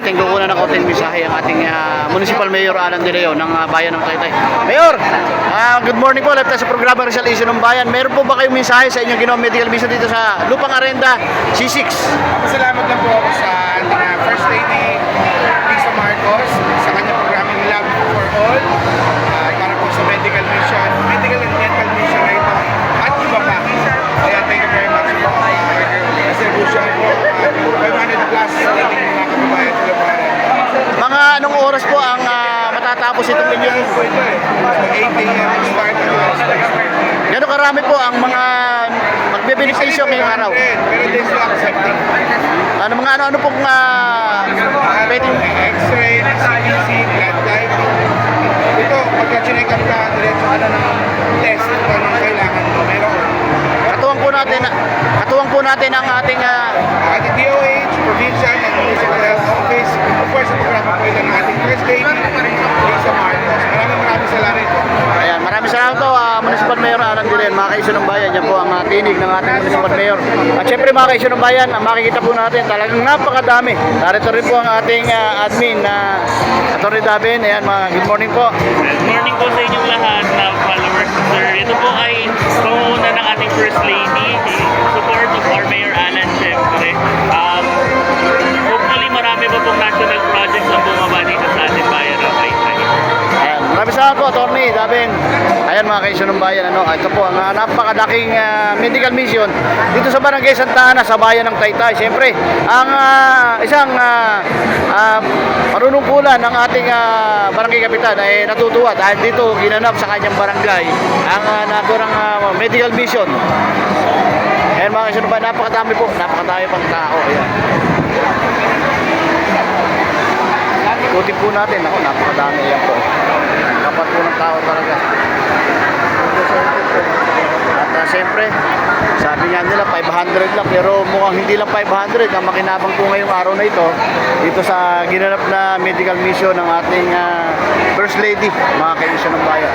ating kukunan ng konting mensahe ang ating Municipal Mayor Alan De Leon ng Bayan ng Taytay. Mayor, good morning po. Live tayo sa programa Rizal Issue ng Bayan. Meron po ba kayong mensahe sa inyong ginawang medical mission dito sa Lupang Arenda C6? Pasalamat lang po ako sa ating First Lady Lisa Marcos sa kanyang programang Love for All para po sa medical mission, medical and dental mission na ito at iba pa. Kaya thank you very much po. Distribution po 500 plus sa ating mga kababayan sa Lupang Arenda. Mga anong oras po ang matatapos itong inyong... So 8 a.m. start Gano'ng karami po ang mga magbebenepisyo ngayong araw? Pero this is accepting. Ano pong pwedeng... X-ray, CBC, blood type. Ito, pagka-check up ka, diretso ka na ng test kung anong kailangan mo. Meron. Katuwang po natin ang ating Ating DOH, Provincial and Municipal Health Office. Of course, sa programa po ito ng ating First Lady, Lisa Marcos. Maraming salamat po. ayan, maraming salamat po Municipal Mayor Alan De Leon, mga kaisyo ng bayan. Yan po ang tinig ng ating Municipal Mayor. At syempre mga kaisyo ng bayan, makikita po natin talagang napakadami. Narito rin po ang ating admin na Atty. Daven. Ayan, good morning po. Good morning po sa inyong lahat na followers, sir. Ito po ay pangunguna ng ating First Lady, support of our Mayor Alan, syempre. Hopefully marami pa pong national projects ang bumaba dito sa ating bayan ng Taytay. Ayan, maraming salamat po Atty. Daven. Ayan mga kaisyo ng bayan, ito po ang napakadaking medical mission dito sa Barangay Santa Ana sa bayan ng Taytay. Siyempre, ang isang panunungkulan ng ating barangay kapitan ay natutuwa dahil dito ginanap sa kanyang barangay ang naturang medical mission. Ayan mga kaisyo ng bayan, napakadami pang tao. Ayan. Ikutin po natin, napakadami yan po. Kapat po ng tao talaga. At siyempre, sabi nga nila 500 lang, pero mukhang hindi lang 500 ang makinabang po ngayong araw na ito dito sa ginanap na medical mission ng ating First Lady, mga kaibigan ng bayan.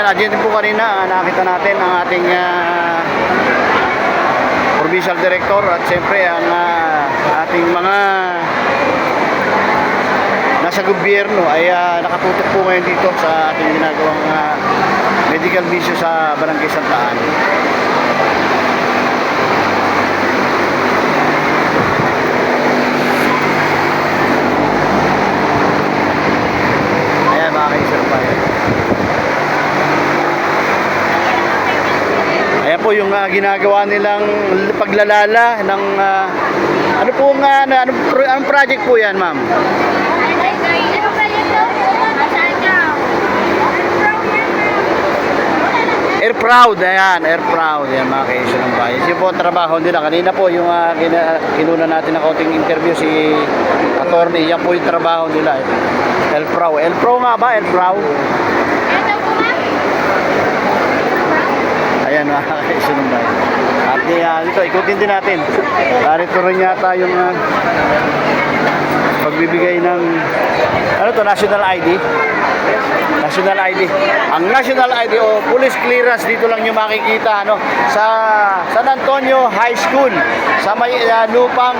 Diyan din po kanina nakita natin ang ating provincial director at siyempre ang ating mga nasa gobyerno ay nakatutok po ngayon dito sa ating ginagawang medical mission sa Barangay Santa Ana. Ayan mga kaisar pa yan. Ayan po yung ginagawa nilang paglalala ng anong project po yan, ma'am? Air Proud, ayan, Air Proud, yan mga kaisyo ng bayan. Yun po ang trabaho nila. Kanina po yung kinuna natin ng konting interview si attorney, yan po yung trabaho nila. Air Proud. Air Proud nga ba? Air Proud? Ayan mga kaisyo ng bayan. At dito, ikutin din natin. Narito rin yata yung pagbibigay ng National ID. National ID. Ang National ID o police clearance dito lang nyo makikita sa San Antonio High School sa may Lupang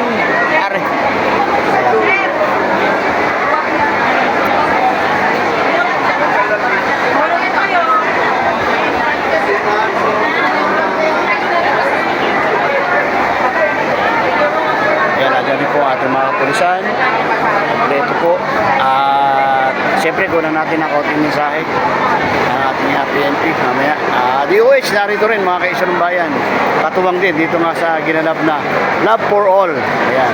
Ayan po ating mga kapulisan. Ito po. Siyempre, kunan natin ang konting mensahe ng ating PNP mamaya. DOH, narito rin mga kaisyo ng bayan. Katuwang din dito nga sa ginanap na Love for All. Ayan.